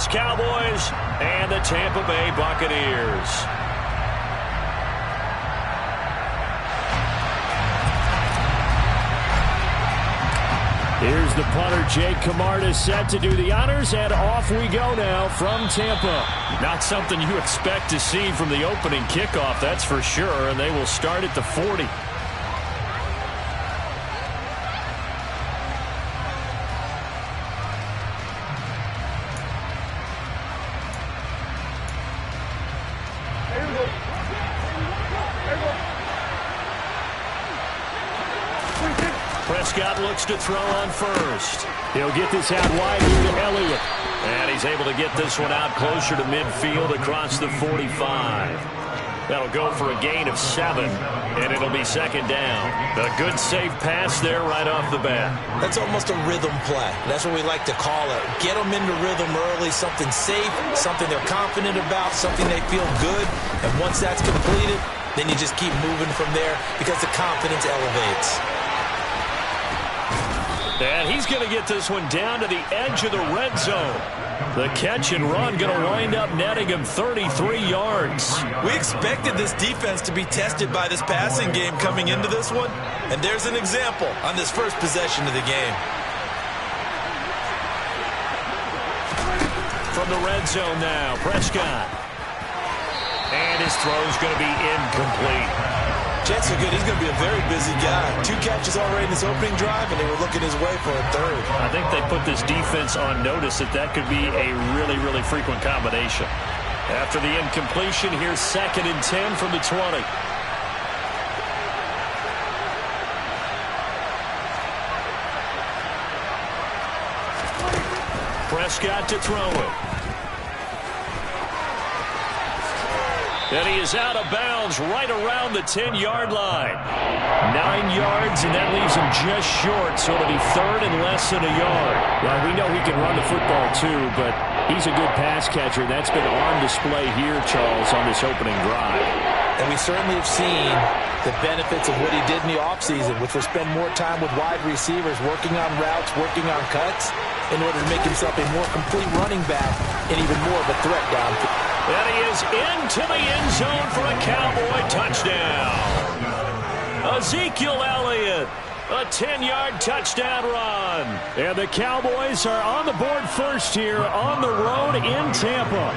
Dallas Cowboys and the Tampa Bay Buccaneers. Here's the punter, Jake Camarda, set to do the honors, and off we go now from Tampa. Not something you expect to see from the opening kickoff, that's for sure, and they will start at the 40. Prescott looks to throw on first. He'll get this out wide here to Elliott. And he's able to get this one out closer to midfield across the 45. That'll go for a gain of 7, and it'll be second down. A good safe pass there right off the bat. That's almost a rhythm play. That's what we like to call it. Get them into rhythm early, something safe, something they're confident about, something they feel good. And once that's completed, then you just keep moving from there because the confidence elevates. And he's going to get this one down to the edge of the red zone. The catch and run going to wind up netting him 33 yards. We expected this defense to be tested by this passing game coming into this one. And there's an example on this first possession of the game. From the red zone now, Prescott. And his throw's going to be incomplete. Jets are good. He's going to be a very busy guy. 2 catches already in this opening drive, and they were looking his way for a third. I think they put this defense on notice that could be a really, really frequent combination. After the incompletion, here's 2nd and 10 from the 20. Prescott to throw it. And he is out of bounds right around the 10-yard line. 9 yards, and that leaves him just short, so it'll be 3rd and less than a yard. Well, we know he can run the football too, but he's a good pass catcher. That's been on display here, Charles, on this opening drive. And we certainly have seen the benefits of what he did in the offseason, which was spend more time with wide receivers, working on routes, working on cuts, in order to make himself a more complete running back and even more of a threat downfield. And he is into the end zone for a Cowboy touchdown. Ezekiel Elliott, a 10-yard touchdown run. And the Cowboys are on the board first here on the road in Tampa.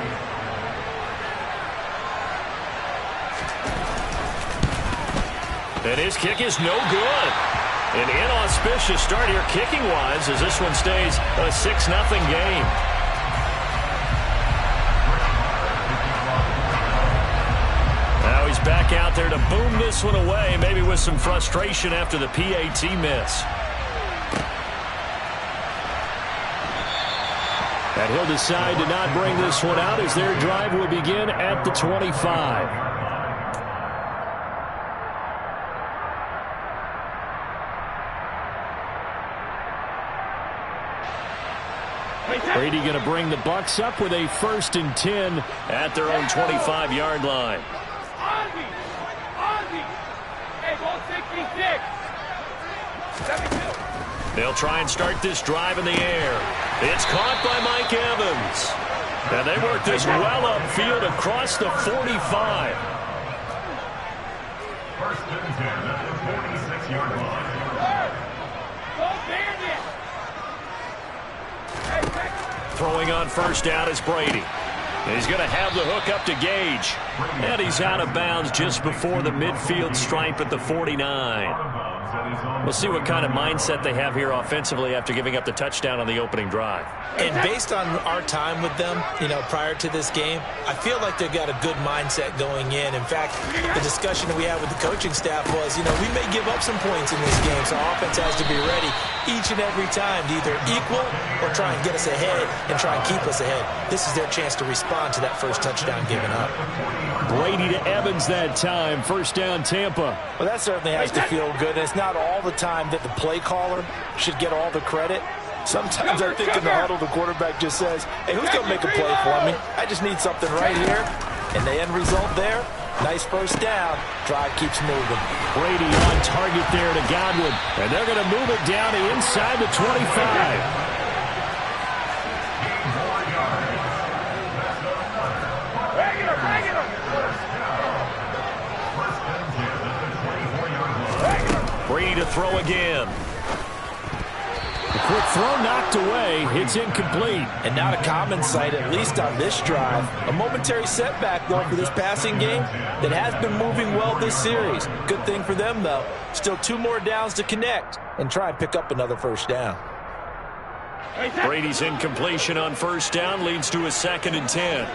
And his kick is no good. An inauspicious start here kicking-wise as this one stays a 6-0 game. Now he's back out there to boom this one away, maybe with some frustration after the PAT miss. And he'll decide to not bring this one out as their drive will begin at the 25. Brady going to bring the Bucs up with a 1st and 10 at their own 25-yard line. They'll try and start this drive in the air. It's caught by Mike Evans. And they work this well upfield across the 45. 1st and 10 at the 46-yard line. Throwing on 1st down is Brady. He's going to have the hook up to Gage. And he's out of bounds just before the midfield stripe at the 49. We'll see what kind of mindset they have here offensively after giving up the touchdown on the opening drive. And based on our time with them, prior to this game, I feel like they've got a good mindset going in. In fact, the discussion that we had with the coaching staff was, we may give up some points in this game, so our offense has to be ready each and every time to either equal or try and get us ahead and try and keep us ahead. This is their chance to respond to that first touchdown given up. Brady to Evans that time. 1st down, Tampa. Well, that certainly has to feel good. And it's not all the time that the play caller should get all the credit. Sometimes I think in the huddle, the quarterback just says, hey, who's going to make a play for me? I just need something right here. And the end result there, nice 1st down. Drive keeps moving. Brady on target there to Godwin. And they're going to move it down to inside the 25. throw again. A quick throw knocked away. It's incomplete. And not a common sight, at least on this drive. A momentary setback, though, for this passing game that has been moving well this series. Good thing for them, though. Still 2 more downs to connect and try and pick up another first down. Brady's incompletion on first down leads to a 2nd and 10.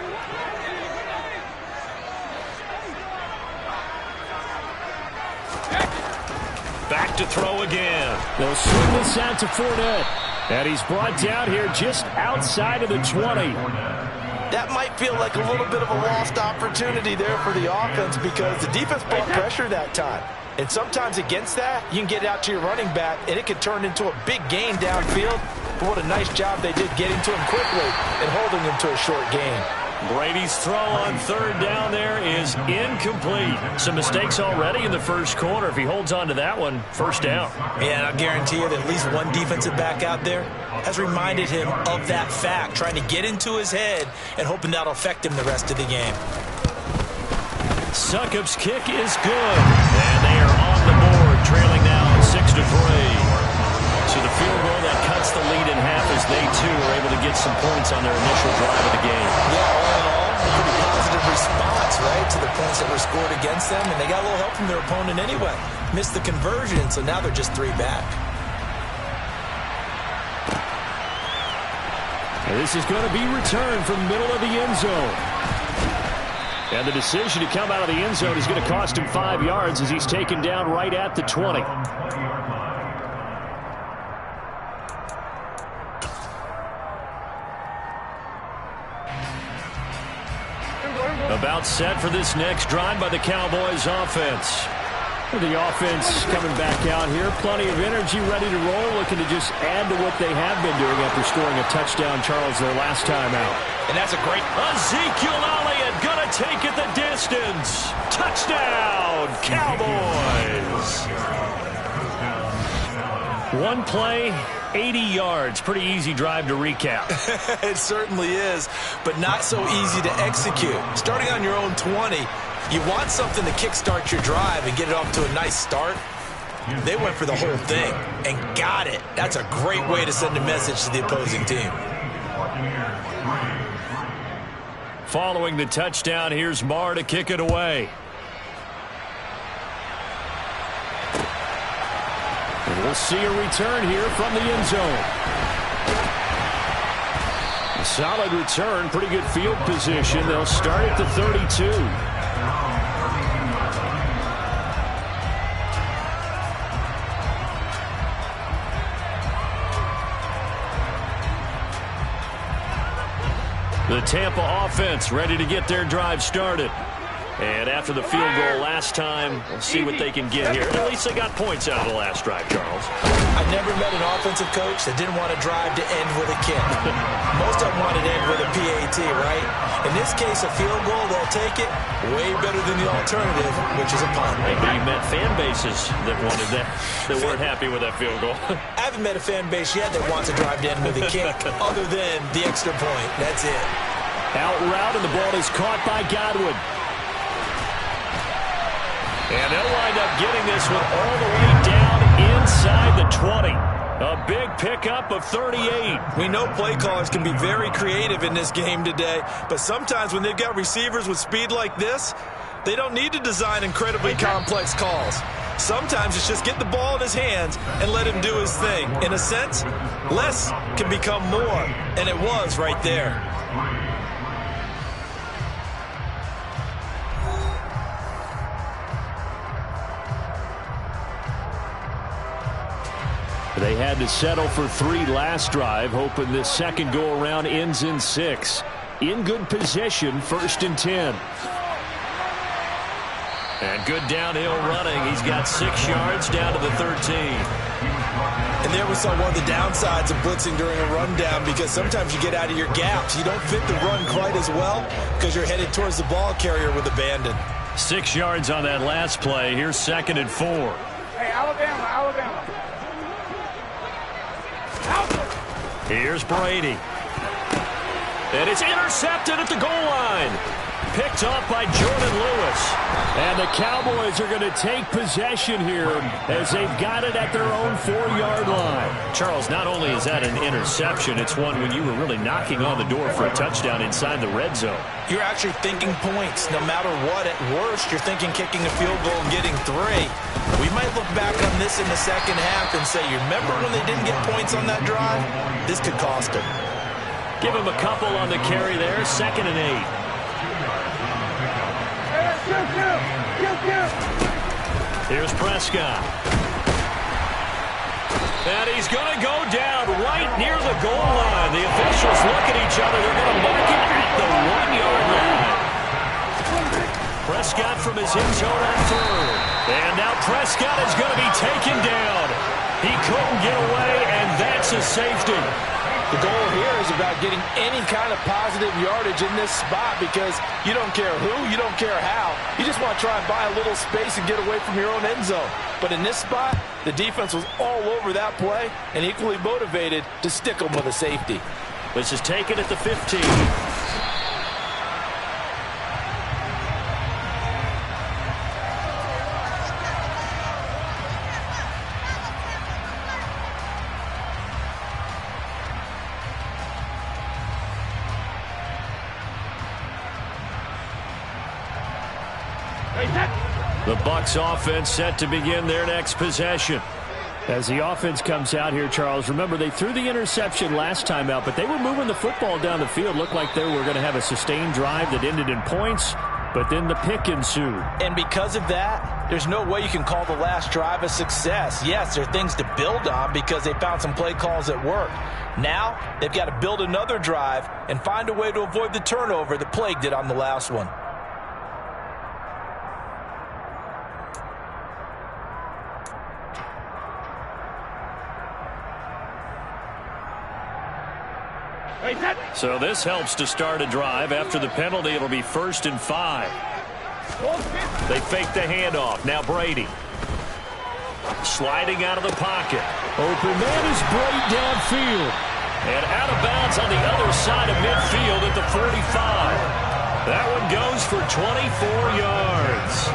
Back to throw again. They'll swing this out to Fournette. And he's brought down here just outside of the 20. That might feel like a little bit of a lost opportunity there for the offense because the defense brought pressure that time. And sometimes against that, you can get out to your running back, and it could turn into a big gain downfield. But what a nice job they did getting to him quickly and holding him to a short gain. Brady's throw on 3rd down there is incomplete. Some mistakes already in the first quarter. If he holds on to that one, first down. Yeah, and I'll guarantee you that at least one defensive back out there has reminded him of that fact, trying to get into his head and hoping that'll affect him the rest of the game. Succop's kick is good. And they are on the board, trailing now 6-3. So the field goal that cuts the lead in half as they, too, are able to get some points on their initial drive of the game. Yeah, all in all, a pretty positive response, right, to the points that were scored against them. And they got a little help from their opponent anyway. Missed the conversion, so now they're just 3 back. And this is going to be returned from middle of the end zone. And the decision to come out of the end zone is going to cost him 5 yards as he's taken down right at the 20. About set for this next drive by the Cowboys offense. The offense coming back out here. Plenty of energy, ready to roll, looking to just add to what they have been doing after scoring a touchdown, Charles, their last time out. And that's a great... Ezekiel Elliott gonna take it the distance. Touchdown, Cowboys. One play, 80 yards. Pretty easy drive to recap. It certainly is, but not so easy to execute. Starting on your own 20, you want something to kickstart your drive and get it off to a nice start. They went for the whole thing and got it. That's a great way to send a message to the opposing team. Following the touchdown, here's Marr to kick it away. And we'll see a return here from the end zone. A solid return, pretty good field position. They'll start at the 32. The Tampa offense ready to get their drive started. And after the field goal last time, we'll see what they can get here. At least they got points out of the last drive, Charles. I've never met an offensive coach that didn't want a drive to end with a kick. Most of them want it to end with a PAT, right? In this case, a field goal, they'll take it way better than the alternative, which is a punt. Maybe you met fan bases that wanted that, that weren't happy with that field goal. I haven't met a fan base yet that wants a drive to end with a kick other than the extra point. That's it. Out route, and the ball is caught by Godwin. And they'll wind up getting this one all the way down inside the 20. A big pickup of 38. We know play callers can be very creative in this game today, but sometimes when they've got receivers with speed like this, they don't need to design incredibly complex calls. Sometimes it's just get the ball in his hands and let him do his thing. In a sense, less can become more, and it was right there. They had to settle for 3 last drive, hoping this second go-around ends in 6. In good position, 1st and 10. And good downhill running. He's got 6 yards down to the 13. And there we saw one of the downsides of blitzing during a rundown, because sometimes you get out of your gaps. You don't fit the run quite as well because you're headed towards the ball carrier with abandon. 6 yards on that last play. Here's 2nd and 4. Hey, Alabama. Here's Brady. And it's intercepted at the goal line. Picked off by Jordan Lewis. And the Cowboys are going to take possession here as they've got it at their own 4-yard line. Charles, not only is that an interception, it's one when you were really knocking on the door for a touchdown inside the red zone. You're actually thinking points. No matter what, at worst, you're thinking kicking a field goal and getting 3. We might look back on this in the second half and say, you remember when they didn't get points on that drive? This could cost them. Give him a couple on the carry there. 2nd and 8. Here's Prescott. And he's going to go down right near the goal line. The officials look at each other. They're going to mark it at the 1-yard line. Prescott from his end zone on 3rd. And now Prescott is going to be taken down. He couldn't get away, and that's a safety. The goal here is about getting any kind of positive yardage in this spot because you don't care who, you don't care how. You just want to try and buy a little space and get away from your own end zone. But in this spot, the defense was all over that play and equally motivated to stick them with a safety. This is taken at the 15. The Bucs offense set to begin their next possession. As the offense comes out here, Charles, remember they threw the interception last time out, but they were moving the football down the field. Looked like they were going to have a sustained drive that ended in points, but then the pick ensued. And because of that, there's no way you can call the last drive a success. Yes, there are things to build on because they found some play calls that worked. Now, they've got to build another drive and find a way to avoid the turnover that plagued it on the last one. So this helps to start a drive. After the penalty, it'll be 1st and 5. They fake the handoff. Now Brady. Sliding out of the pocket. Open man is Brady downfield. And out of bounds on the other side of midfield at the 45. That one goes for 24 yards.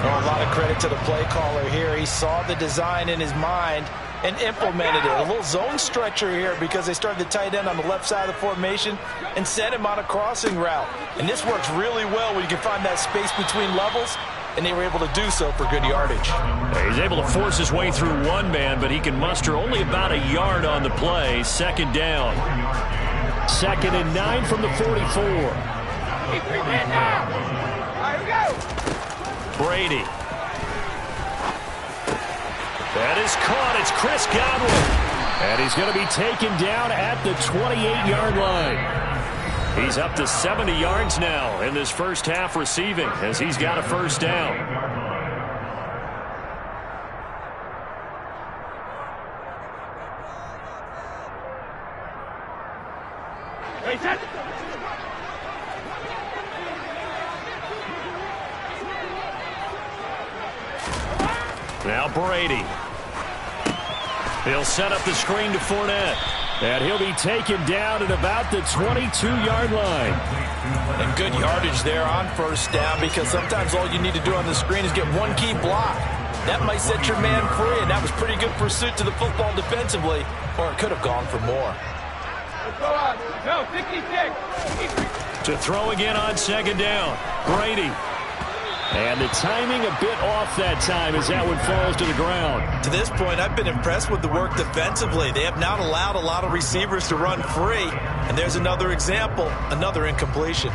Oh, a lot of credit to the play caller here. He saw the design in his mind and implemented it. A little zone stretcher here because they started the tight end on the left side of the formation and sent him on a crossing route. And this works really well when you can find that space between levels, and they were able to do so for good yardage. He's able to force his way through one man, but he can muster only about a yard on the play. 2nd down. 2nd and 9 from the 44. Brady. That is caught. It's Chris Godwin. And he's going to be taken down at the 28-yard line. He's up to 70 yards now in this first half receiving as he's got a 1st down. Now Brady. He'll set up the screen to Fournette. And he'll be taken down at about the 22-yard line. And good yardage there on 1st down because sometimes all you need to do on the screen is get one key block. That might set your man free, and that was pretty good pursuit to the football defensively, or it could have gone for more. No, 66. To throw again on 2nd down. Brady. And the timing a bit off that time as that one falls to the ground. To this point, I've been impressed with the work defensively. They have not allowed a lot of receivers to run free. And there's another example, another incompletion.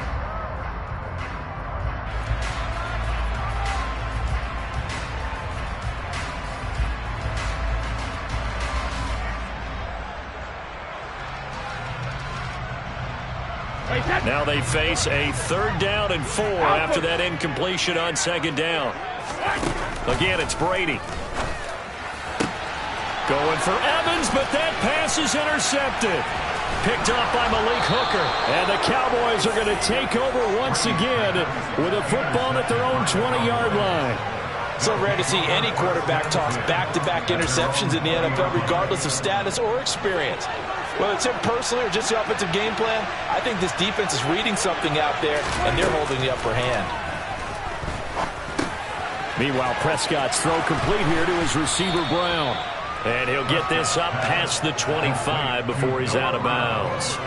Now they face a 3rd down and 4 after that incompletion on 2nd down. Again, it's Brady. Going for Evans, but that pass is intercepted. Picked off by Malik Hooker. And the Cowboys are going to take over once again with a football at their own 20-yard line. So rare to see any quarterback toss back-to-back interceptions in the NFL, regardless of status or experience. Whether it's him personally or just the offensive game plan, I think this defense is reading something out there, and they're holding the upper hand. Meanwhile, Prescott's throw complete here to his receiver, Brown. And he'll get this up past the 25 before he's out of bounds.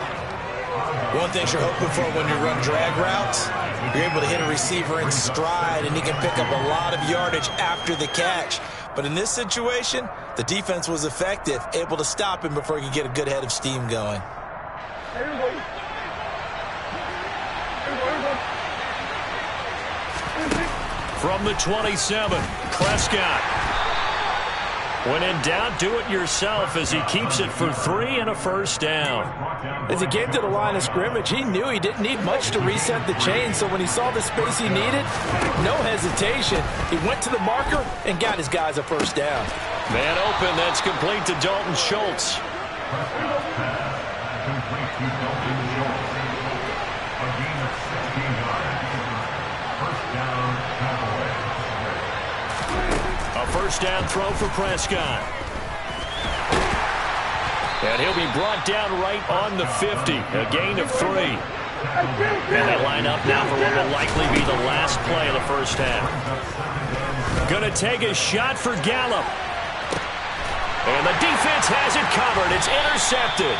One thing you're hoping for when you run drag routes, you're able to hit a receiver in stride, and he can pick up a lot of yardage after the catch. But in this situation, the defense was effective, able to stop him before he could get a good head of steam going. From the 27, Prescott. When in doubt, do it yourself as he keeps it for 3 and a first down. As he came to the line of scrimmage, he knew he didn't need much to reset the chain, so when he saw the space he needed, no hesitation. He went to the marker and got his guys a first down. Man open, that's complete to Dalton Schultz. Complete to Dalton Schultz. A gain of 16 yards. First down, Cowboys. A first down throw for Prescott. And he'll be brought down right on the 50. A gain of 3. And they line up now for what will likely be the last play of the first half. Going to take a shot for Gallup. And the defense has it covered. It's intercepted.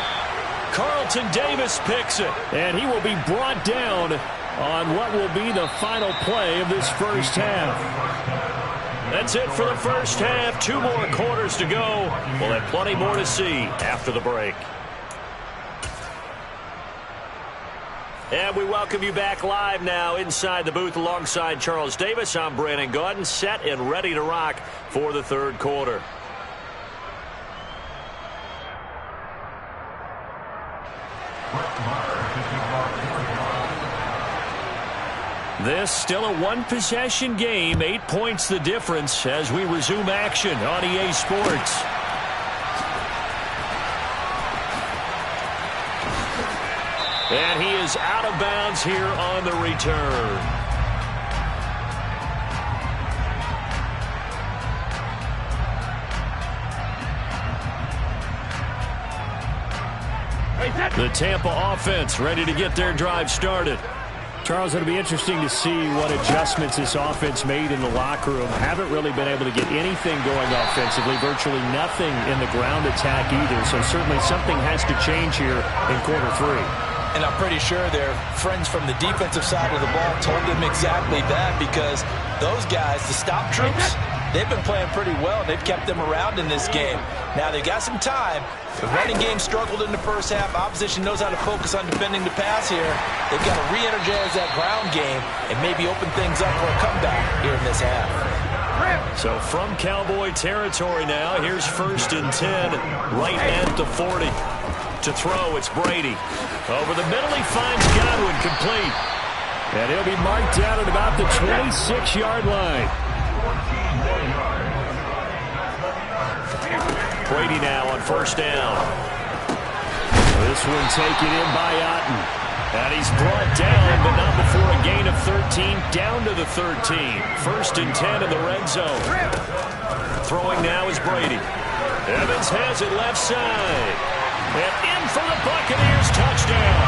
Carlton Davis picks it. And he will be brought down on what will be the final play of this first half. That's it for the first half. 2 more quarters to go. We'll have plenty more to see after the break. And we welcome you back live now inside the booth alongside Charles Davis. I'm Brandon Gaudin, set and ready to rock for the third quarter. This still a one-possession game. 8 points the difference as we resume action on EA Sports. And he is out of bounds here on the return. The Tampa offense ready to get their drive started. Charles, it'll be interesting to see what adjustments this offense made in the locker room. Haven't really been able to get anything going offensively, virtually nothing in the ground attack either. So certainly something has to change here in quarter 3. And I'm pretty sure their friends from the defensive side of the ball told them exactly that, because those guys, the stop troops, they've been playing pretty well. They've kept them around in this game. Now they've got some time. The running game struggled in the first half. Opposition knows how to focus on defending the pass here. They've got to re-energize that ground game and maybe open things up for a comeback here in this half. So from Cowboy territory now, here's 1st and 10, right at the 40. To throw, it's Brady. Over the middle, he finds Godwin, complete. And he'll be marked down at about the 26-yard line. Brady now on 1st down. This one taken in by Otten. And he's brought down, but not before a gain of 13, down to the 13. 1st and 10 in the red zone. Throwing now is Brady. Evans has it left side. And in for the Buccaneers, touchdown.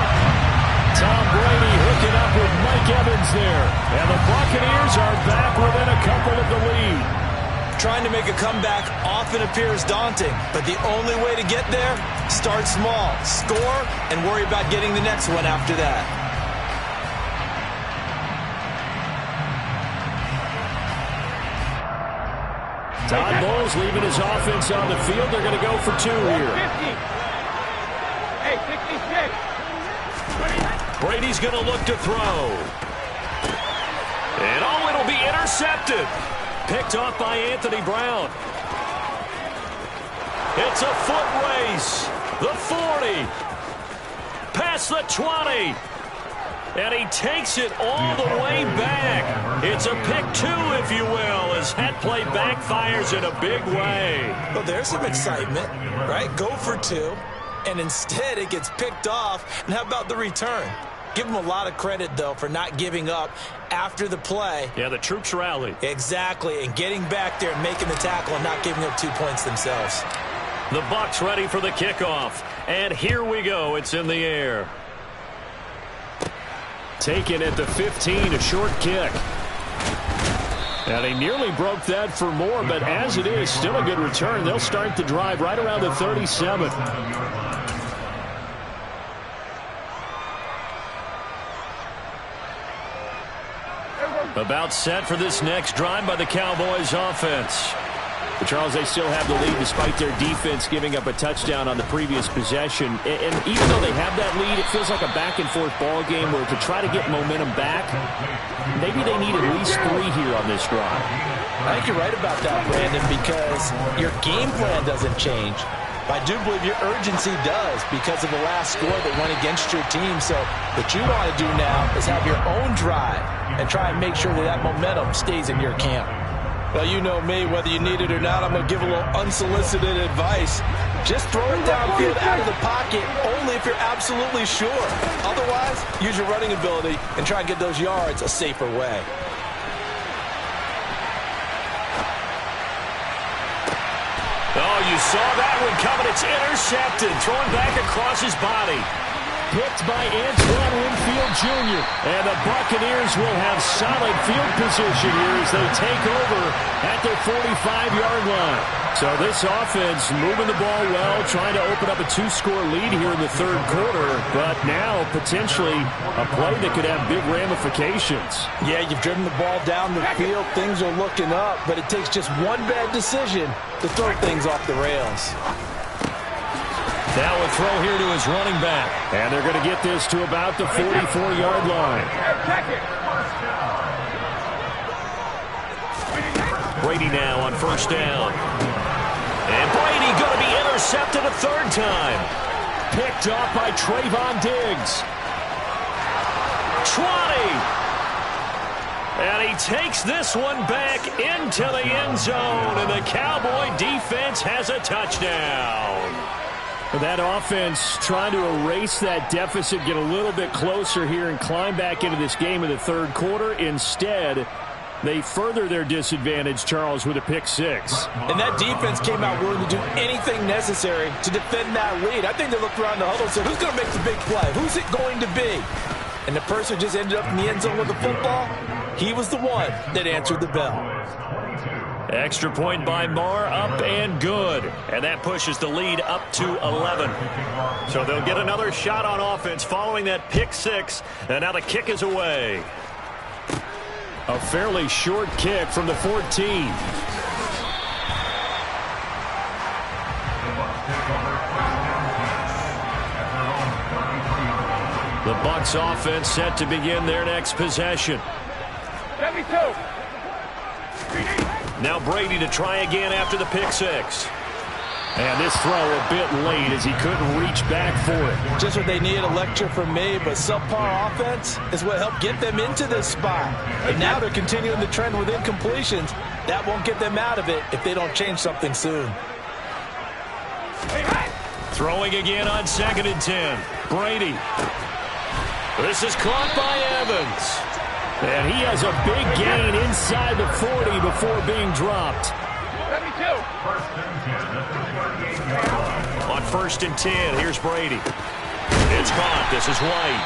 Tom Brady hooking up with Mike Evans there. And the Buccaneers are back within a couple of the lead. Trying to make a comeback often appears daunting, but the only way to get there, start small, score, and worry about getting the next one after that. Todd Bowles leaving his offense on the field. They're going to go for 2 here. 50. Hey, 66. Brady's going to look to throw. And it'll be intercepted. Picked off by Anthony Brown. It's a foot race. The 40. Past the 20. And he takes it all the way back. It's a pick 2, if you will, as that play backfires in a big way. Well, there's some excitement, right? Go for 2, and instead it gets picked off. And how about the return? Give him a lot of credit, though, for not giving up after the play. Yeah, the troops rallied. Exactly, and getting back there and making the tackle and not giving up 2 points themselves. The Bucs ready for the kickoff. And here we go. It's in the air. Taken at the 15, a short kick. And he nearly broke that for more, but as it is, still a good return. They'll start the drive right around the 37. About set for this next drive by the Cowboys offense. But Charles, they still have the lead despite their defense giving up a touchdown on the previous possession. And even though they have that lead, it feels like a back-and-forth ball game where to try to get momentum back, maybe they need at least 3 here on this drive. I think you're right about that, Brandon, because your game plan doesn't change. But I do believe your urgency does because of the last score that went against your team. So what you want to do now is have your own drive and try and make sure that that momentum stays in your camp. Well, you know me, whether you need it or not, I'm going to give a little unsolicited advice. Just throw it downfield out of the pocket only if you're absolutely sure. Otherwise, use your running ability and try and get those yards a safer way. Oh, you saw that one coming. It's intercepted. Thrown back across his body. Picked by Antoine Winfield Jr. And the Buccaneers will have solid field position here as they take over at their 45-yard line. So this offense moving the ball well, trying to open up a 2-score lead here in the third quarter, but now potentially a play that could have big ramifications. Yeah, you've driven the ball down the field. Things are looking up, but it takes just one bad decision to throw things off the rails. Now a throw here to his running back. And they're going to get this to about the 44-yard line. Brady now on first down. And Brady going to be intercepted a third time. Picked off by Trayvon Diggs. 20. And he takes this one back into the end zone. And the Cowboy defense has a touchdown. That offense trying to erase that deficit, get a little bit closer here and climb back into this game in the third quarter. Instead, they further their disadvantage, Charles, with a pick 6. And that defense came out willing to do anything necessary to defend that lead. I think they looked around the huddle and said, who's going to make the big play? Who's it going to be? And the person just ended up in the end zone with the football. He was the one that answered the bell. Extra point by Marr, up and good. And that pushes the lead up to 11. So they'll get another shot on offense following that pick 6. And now the kick is away. A fairly short kick from the 14. The Bucs offense set to begin their next possession. 72. Now Brady to try again after the pick 6. And this throw a bit late as he couldn't reach back for it. Just what they needed, a lecture from me, but subpar offense is what helped get them into this spot. And now they're continuing the trend with incompletions. That won't get them out of it if they don't change something soon. Throwing again on 2nd and 10. Brady. This is caught by Evans. And he has a big gain inside the 40 before being dropped. 72. On 1st and 10, here's Brady. It's caught. This is White.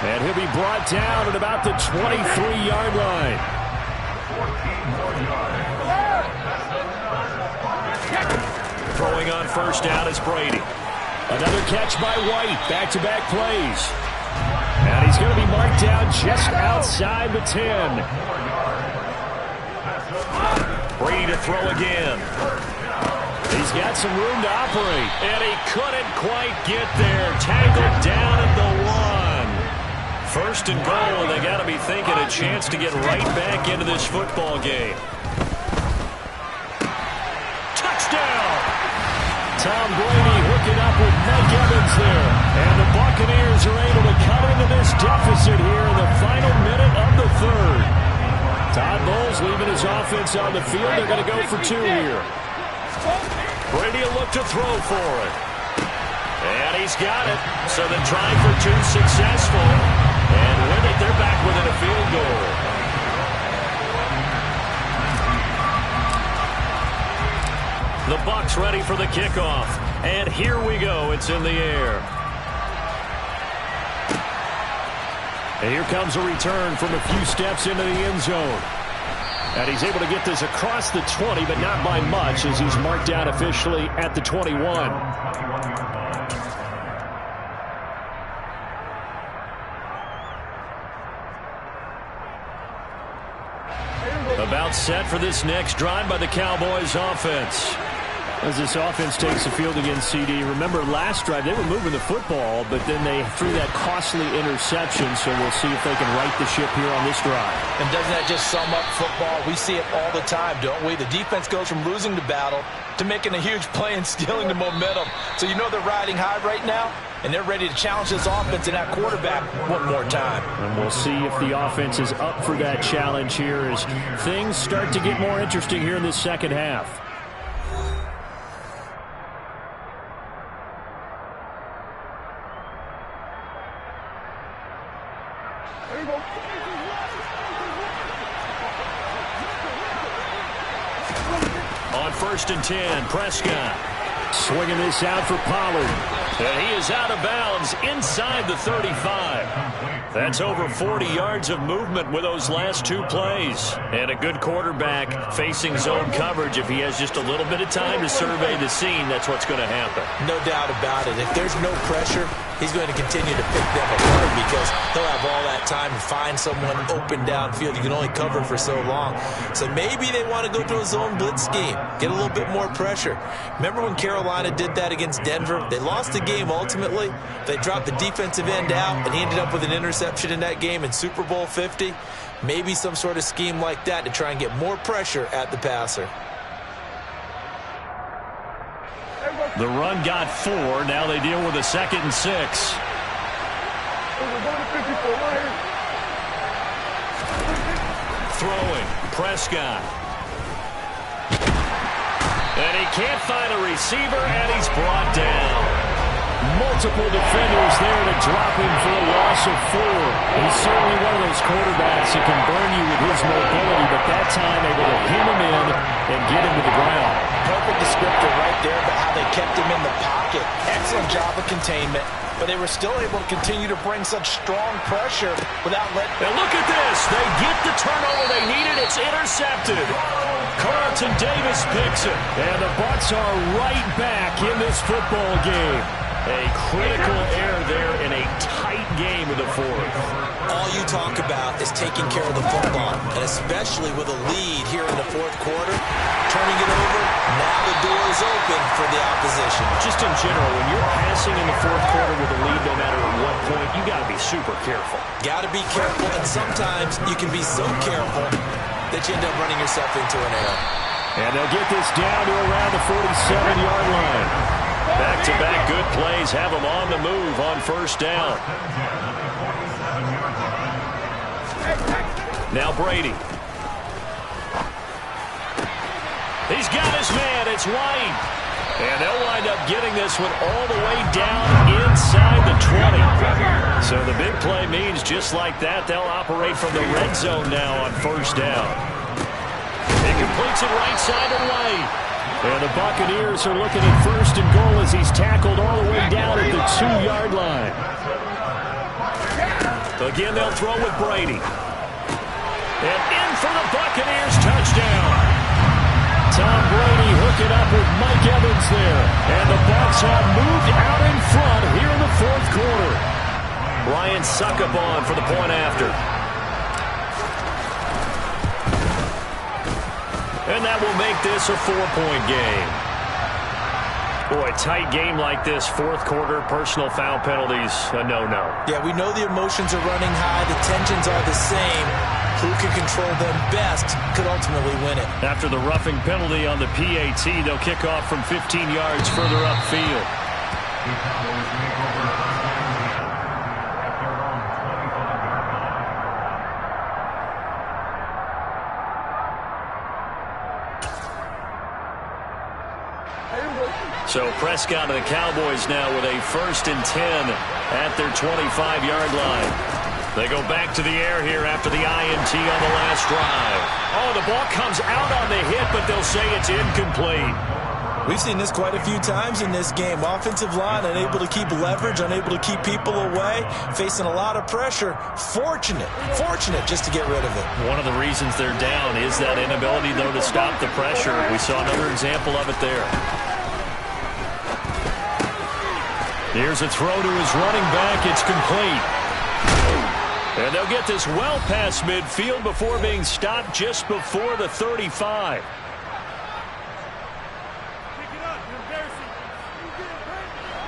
And he'll be brought down at about the 23-yard line. Throwing on 1st down is Brady. Another catch by White. Back-to-back plays. And he's going to be marked down just outside the 10. Brady to throw again. He's got some room to operate. And he couldn't quite get there. Tackled down at the 1. 1st and goal, and they got to be thinking a chance to get right back into this football game. Touchdown! Tom Brady hooking up with Mike Evans there. And the Buccaneers are able to cut into this deficit here in the final minute of the third. Todd Bowles leaving his offense on the field. They're going to go for 2 here. Brady will look to throw for it. And he's got it. So the try for 2 successful. And with it, they're back within a field goal. The Bucs Bucs ready for the kickoff. And here we go. It's in the air. And here comes a return from a few steps into the end zone. And he's able to get this across the 20, but not by much, as he's marked down officially at the 21. About set for this next drive by the Cowboys offense. As this offense takes the field against CD, remember last drive they were moving the football, but then they threw that costly interception, so we'll see if they can right the ship here on this drive. And doesn't that just sum up football? We see it all the time, don't we? The defense goes from losing the battle to making a huge play and stealing the momentum. So you know they're riding high right now, and they're ready to challenge this offense and that quarterback one more time. And we'll see if the offense is up for that challenge here as things start to get more interesting here in this second half. On 1st and 10, Prescott. Swinging this out for Pollard. And he is out of bounds inside the 35. That's over 40 yards of movement with those last two plays. And a good quarterback facing zone coverage. If he has just a little bit of time to survey the scene, that's what's going to happen. No doubt about it. If there's no pressure, he's going to continue to pick them apart because he'll have all that time to find someone open downfield. You can only cover for so long. So maybe they want to go to a zone blitz scheme, get a little bit more pressure. Remember when Carolina did that against Denver? They lost the game ultimately. They dropped the defensive end out, and he ended up with an interception in that game in Super Bowl 50. Maybe some sort of scheme like that to try and get more pressure at the passer. The run got 4. Now they deal with a 2nd and 6. Throwing, Prescott. And he can't find a receiver, and he's brought down. Multiple defenders there to drop him for a loss of 4. He's certainly one of those quarterbacks that can burn you with his mobility, but that time able to pin him in and get him to the ground. Perfect descriptor right there about how they kept him in the pocket. Excellent job of containment, but they were still able to continue to bring such strong pressure without letting... And look at this. They get the turnover they needed. It's intercepted. Carlton Davis picks it. And the Bucs are right back in this football game. A critical error there in a tight game in the 4th. All you talk about is taking care of the football, and especially with a lead here in the 4th quarter, turning it over, now the door is open for the opposition. Just in general, when you're passing in the 4th quarter with a lead, no matter at what point, you got to be super careful. Got to be careful, and sometimes you can be so careful that you end up running yourself into an error. And they'll get this down to around the 47-yard line. Back-to-back good plays have them on the move on 1st down. Now Brady. He's got his man. It's White. And they'll wind up getting this one all the way down inside the 20. So the big play means just like that, they'll operate from the red zone now on 1st down. He completes it right side to White. And the Buccaneers are looking at 1st and goal as he's tackled all the way down at the 2-yard line. Again, they'll throw with Brady. And in for the Buccaneers, touchdown. Tom Brady hooking up with Mike Evans there. And the Bucs have moved out in front here in the 4th quarter. Ryan Succop for the point after. And that will make this a 4-point game. Boy, tight game like this, 4th quarter, personal foul penalties, a no-no. Yeah, we know the emotions are running high. The tensions are the same. Who can control them best could ultimately win it. After the roughing penalty on the PAT, they'll kick off from 15 yards further upfield. So Prescott and the Cowboys now with a 1st and 10 at their 25-yard line. They go back to the air here after the INT on the last drive. Oh, the ball comes out on the hit, but they'll say it's incomplete. We've seen this quite a few times in this game. Offensive line unable to keep leverage, unable to keep people away, facing a lot of pressure. Fortunate just to get rid of it. One of the reasons they're down is that inability, though, to stop the pressure. We saw another example of it there. Here's a throw to his running back. It's complete. And they'll get this well past midfield before being stopped just before the 35.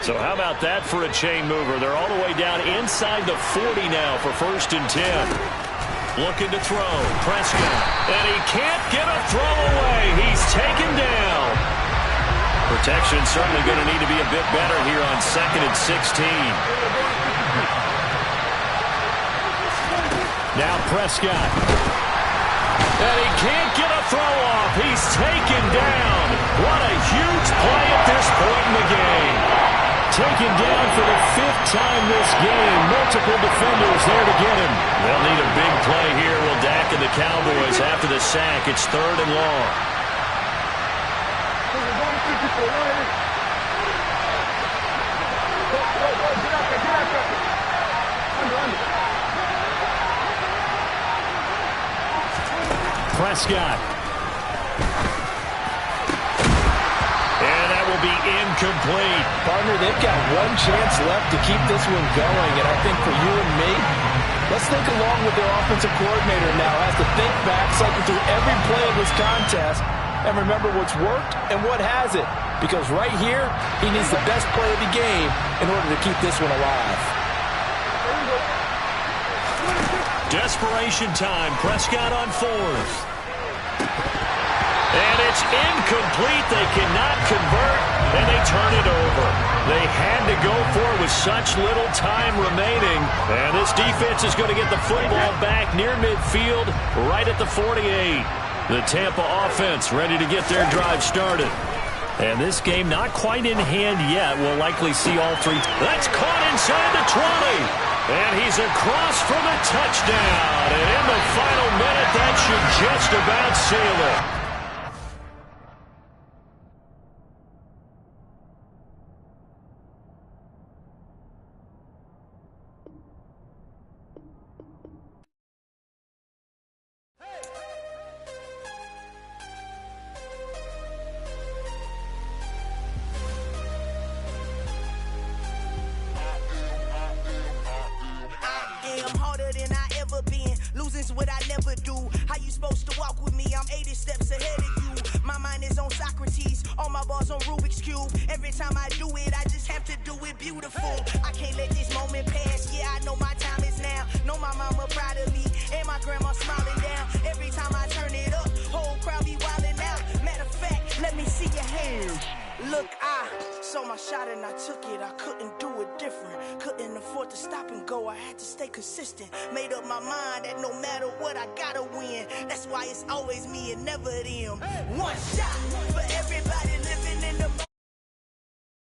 So how about that for a chain mover? They're all the way down inside the 40 now for 1st and 10. Looking to throw. Prescott. And he can't get a throw away. He's taken down. Protection certainly going to need to be a bit better here on 2nd and 16. Now Prescott. And he can't get a throw off. He's taken down. What a huge play at this point in the game. Taken down for the 5th time this game. Multiple defenders there to get him. They'll need a big play here. Will Dak and the Cowboys after the sack. It's 3rd and long. Prescott. And that will be incomplete. Partner, they've got one chance left to keep this one going, and I think for you and me, let's think along with their offensive coordinator now. Has to think back, cycle through every play of this contest, and remember what's worked and what hasn't. Because right here, he needs the best play of the game in order to keep this one alive. Desperation time. Prescott on 4th. And it's incomplete. They cannot convert, and they turn it over. They had to go for it with such little time remaining. And this defense is going to get the football back near midfield, right at the 48. The Tampa offense ready to get their drive started. And this game not quite in hand yet. We'll likely see all 3. That's caught inside the 20. And he's across for the touchdown. And in the final minute, that should just about seal it. Losing's what I never do. How you supposed to walk with me? I'm 80 steps ahead of you. My mind is on Socrates, all my balls on Rubik's Cube. Every time I do it, I just have to do it beautiful. I can't let this moment pass. Yeah, I know my time is now. Know my mama proud of me, and my grandma smiling down. Every time I turn it up, whole crowd be wilding out. Matter of fact, let me see your hands. Look, I saw my shot and I took it. I couldn't do it different. Couldn't afford to stop and go. I had to stay consistent. Made up my mind that no matter what, I gotta win. That's why it's always me and never them. One shot for everybody living in the